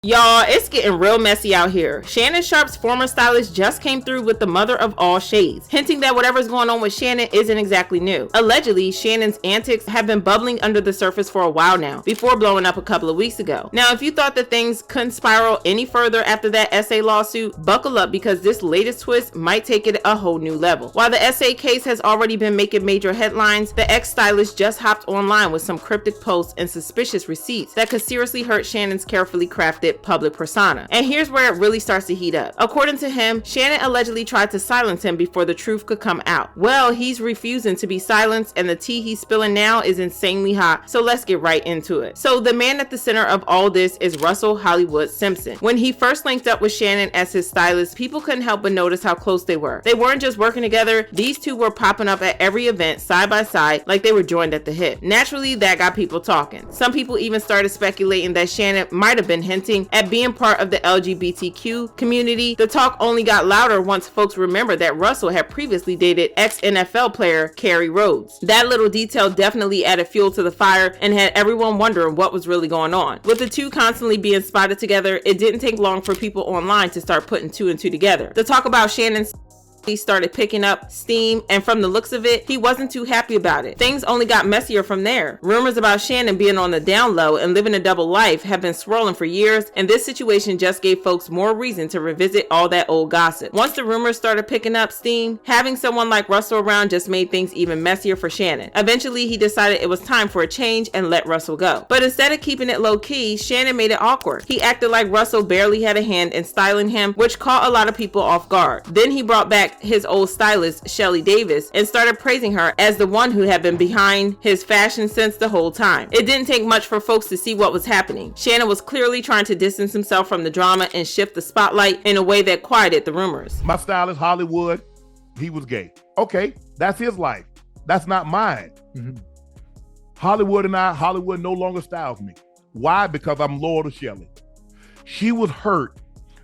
Y'all, it's getting real messy out here. Shannon Sharpe's former stylist just came through with the mother of all shades, hinting that whatever's going on with Shannon isn't exactly new. Allegedly, Shannon's antics have been bubbling under the surface for a while now, before blowing up a couple of weeks ago. Now, if you thought that things couldn't spiral any further after that SA lawsuit, buckle up because this latest twist might take it a whole new level. While the SA case has already been making major headlines, the ex-stylist just hopped online with some cryptic posts and suspicious receipts that could seriously hurt Shannon's carefully crafted public persona. And here's where it really starts to heat up. According to him, Shannon allegedly tried to silence him before the truth could come out. Well, he's refusing to be silenced, and the tea he's spilling now is insanely hot, so let's get right into it. So the man at the center of all this is Russell Hollywood Simpson. When he first linked up with Shannon as his stylist, people couldn't help but notice how close they were. They weren't just working together, these two were popping up at every event side by side like they were joined at the hip. Naturally, that got people talking. Some people even started speculating that Shannon might have been hinting at being part of the LGBTQ community. The talk only got louder once folks remembered that Russell had previously dated ex-NFL player Kerry Rhodes. That little detail definitely added fuel to the fire and had everyone wondering what was really going on. With the two constantly being spotted together, it didn't take long for people online to start putting two and two together. The talk about Shannon's he started picking up steam, and from the looks of it, he wasn't too happy about it. Things only got messier from there. Rumors about Shannon being on the down low and living a double life have been swirling for years, and this situation just gave folks more reason to revisit all that old gossip. Once the rumors started picking up steam, having someone like Russell around just made things even messier for Shannon. Eventually, he decided it was time for a change and let Russell go. But instead of keeping it low-key, Shannon made it awkward. He acted like Russell barely had a hand in styling him, which caught a lot of people off guard. Then he brought back his old stylist, Shelly Davis, and started praising her as the one who had been behind his fashion sense the whole time. It didn't take much for folks to see what was happening. Shannon was clearly trying to distance himself from the drama and shift the spotlight in a way that quieted the rumors. My stylist, Hollywood, he was gay. Okay, that's his life. That's not mine. Mm-hmm. Hollywood no longer styles me. Why? Because I'm loyal to Shelly. She was hurt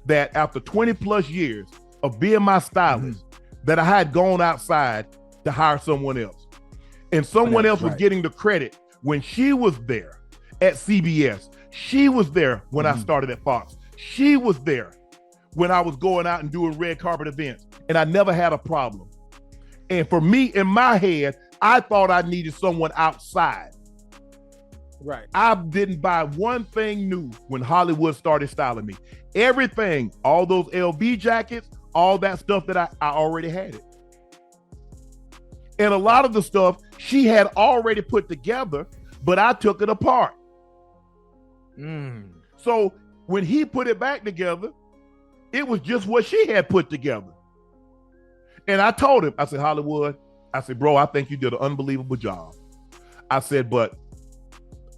that after 20 plus years of being my stylist, that I had gone outside to hire someone else. And someone else was getting the credit when she was there at CBS. She was there when I started at Fox. She was there when I was going out and doing red carpet events. And I never had a problem. And for me, in my head, I thought I needed someone outside. Right. I didn't buy one thing new when Hollywood started styling me. Everything, all those LV jackets, all that stuff that I already had it. And a lot of the stuff she had already put together, but I took it apart. So when he put it back together, it was just what she had put together. And I told him, I said, Hollywood, I said, bro, I think you did an unbelievable job. I said, but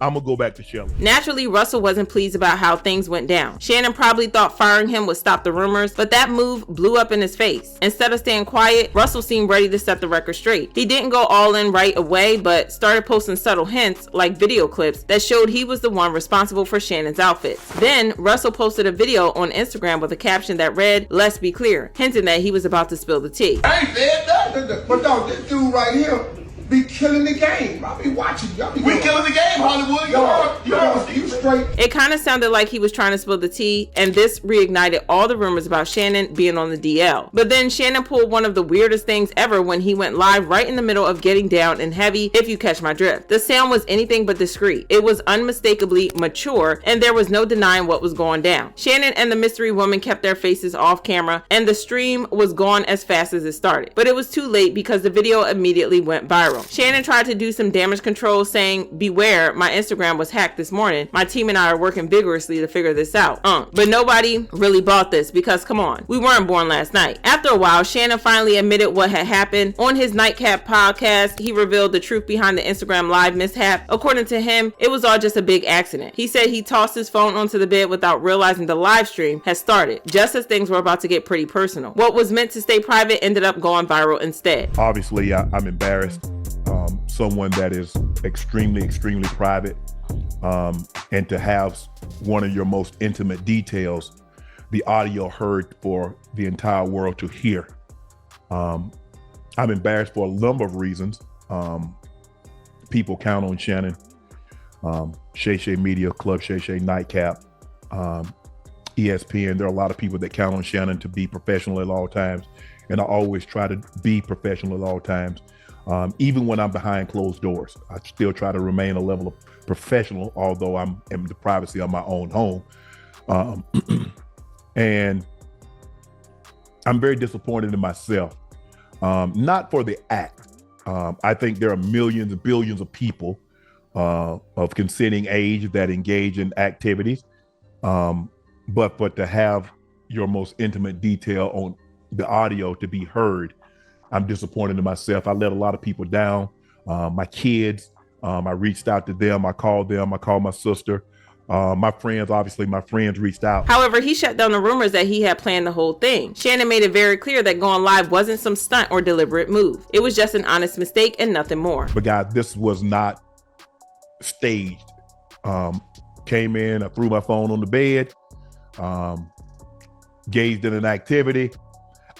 I'm gonna go back to Shelly. Naturally, Russell wasn't pleased about how things went down. Shannon probably thought firing him would stop the rumors, but that move blew up in his face. Instead of staying quiet, Russell seemed ready to set the record straight. He didn't go all in right away, but started posting subtle hints, like video clips, that showed he was the one responsible for Shannon's outfits. Then, Russell posted a video on Instagram with a caption that read, "Let's be clear," hinting that he was about to spill the tea. I ain't said that, but dog, this dude right here be killing the game. I be watching y'all. We killing the game, Hollywood. You straight. It kind of sounded like he was trying to spill the tea, and this reignited all the rumors about Shannon being on the DL. But then Shannon pulled one of the weirdest things ever when he went live right in the middle of getting down and heavy, if you catch my drift. The sound was anything but discreet. It was unmistakably mature, and there was no denying what was going down. Shannon and the mystery woman kept their faces off camera, and the stream was gone as fast as it started. But it was too late because the video immediately went viral. Shannon tried to do some damage control, saying, "Beware, my Instagram was hacked this morning. My team and I are working vigorously to figure this out." But nobody really bought this because, come on, we weren't born last night. After a while, Shannon finally admitted what had happened. On his Nightcap podcast, he revealed the truth behind the Instagram live mishap. According to him, it was all just a big accident. He said he tossed his phone onto the bed without realizing the live stream had started, just as things were about to get pretty personal. What was meant to stay private ended up going viral instead. Obviously, I'm embarrassed. Someone that is extremely, extremely private, and to have one of your most intimate details, the audio heard for the entire world to hear. I'm embarrassed for a number of reasons. People count on Shannon, Shay Shay Media, Club Shay Shay, Nightcap. ESPN. There are a lot of people that count on Shannon to be professional at all times, and I always try to be professional at all times. Even when I'm behind closed doors, I still try to remain a level of professional, although I'm in the privacy of my own home. And I'm very disappointed in myself, not for the act. I think there are millions and billions of people of consenting age that engage in activities, but to have your most intimate detail on the audio to be heard, I'm disappointed in myself. I let a lot of people down. My kids, I reached out to them. I called my sister. My friends reached out. However, he shut down the rumors that he had planned the whole thing. Shannon made it very clear that going live wasn't some stunt or deliberate move. It was just an honest mistake and nothing more. But guys, this was not staged. Came in, I threw my phone on the bed, gazed in an activity.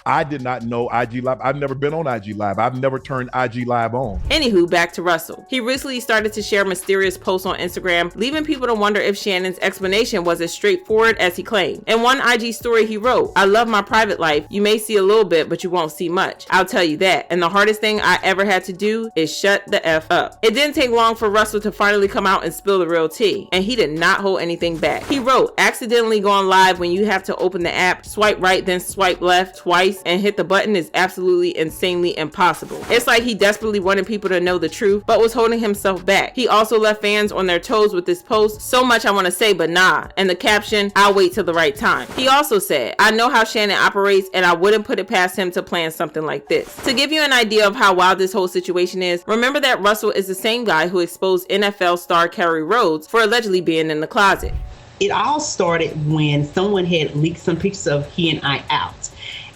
I did not know IG Live. I've never been on IG Live. I've never turned IG Live on. Anywho, back to Russell. He recently started to share mysterious posts on Instagram, leaving people to wonder if Shannon's explanation was as straightforward as he claimed. In one IG story he wrote, "I love my private life. You may see a little bit, but you won't see much. I'll tell you that. And the hardest thing I ever had to do is shut the F up." It didn't take long for Russell to finally come out and spill the real tea, and he did not hold anything back. He wrote, "Accidentally going live when you have to open the app, swipe right, then swipe left twice, and hit the button is absolutely insanely impossible." It's like he desperately wanted people to know the truth, but was holding himself back. He also left fans on their toes with this post, "So much I want to say, but nah," and the caption, "I'll wait till the right time." He also said, "I know how Shannon operates, and I wouldn't put it past him to plan something like this." To give you an idea of how wild this whole situation is, remember that Russell is the same guy who exposed NFL star Kerry Rhodes for allegedly being in the closet. It all started when someone had leaked some pictures of he and I out.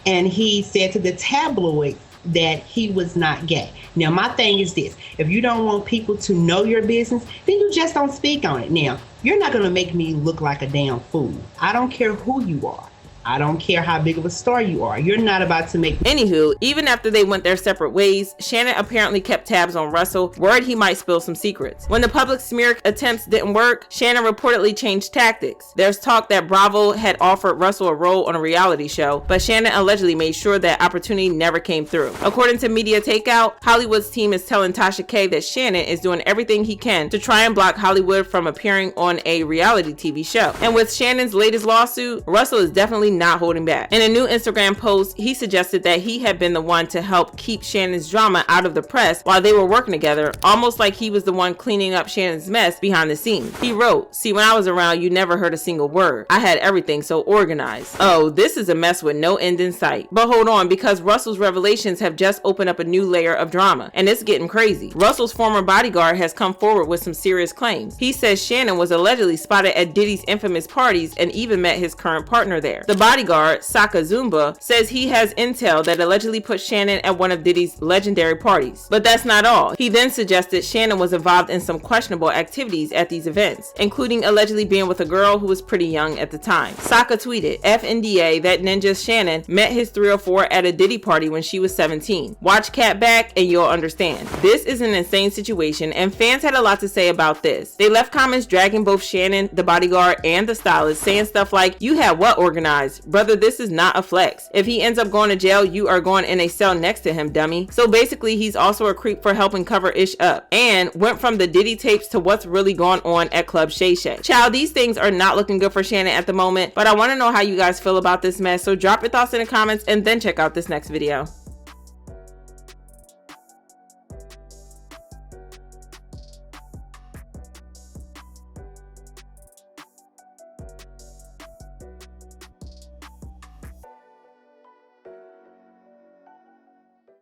And he said to the tabloid that he was not gay. Now, my thing is this. If you don't want people to know your business, then you just don't speak on it. Now, you're not going to make me look like a damn fool. I don't care who you are. I don't care how big of a star you are. You're not about to make... Anywho, even after they went their separate ways, Shannon apparently kept tabs on Russell, worried he might spill some secrets. When the public smear attempts didn't work, Shannon reportedly changed tactics. There's talk that Bravo had offered Russell a role on a reality show, but Shannon allegedly made sure that opportunity never came through. According to Media Takeout, Hollywood's team is telling Tasha K that Shannon is doing everything he can to try and block Hollywood from appearing on a reality TV show. And with Shannon's latest lawsuit, Russell is definitely not holding back. In a new Instagram post, he suggested that he had been the one to help keep Shannon's drama out of the press while they were working together, almost like he was the one cleaning up Shannon's mess behind the scenes. He wrote, "See, when I was around, you never heard a single word. I had everything so organized. Oh, this is a mess with no end in sight." But hold on, because Russell's revelations have just opened up a new layer of drama, and it's getting crazy. Russell's former bodyguard has come forward with some serious claims. He says Shannon was allegedly spotted at Diddy's infamous parties and even met his current partner there. The bodyguard, Saka Zumba, says he has intel that allegedly put Shannon at one of Diddy's legendary parties. But that's not all. He then suggested Shannon was involved in some questionable activities at these events, including allegedly being with a girl who was pretty young at the time. Saka tweeted, "FNDA, that ninja Shannon met his 304 at a Diddy party when she was 17. Watch Cat Back and you'll understand." This is an insane situation, and fans had a lot to say about this. They left comments dragging both Shannon, the bodyguard, and the stylist, saying stuff like, "You had what organized? Brother, this is not a flex. If he ends up going to jail, you are going in a cell next to him, dummy." So basically, he's also a creep for helping cover Ish up, and went from the Diddy tapes to what's really going on at Club Shay Shay. Child, these things are not looking good for Shannon at the moment, but I want to know how you guys feel about this mess, so drop your thoughts in the comments and then check out this next video.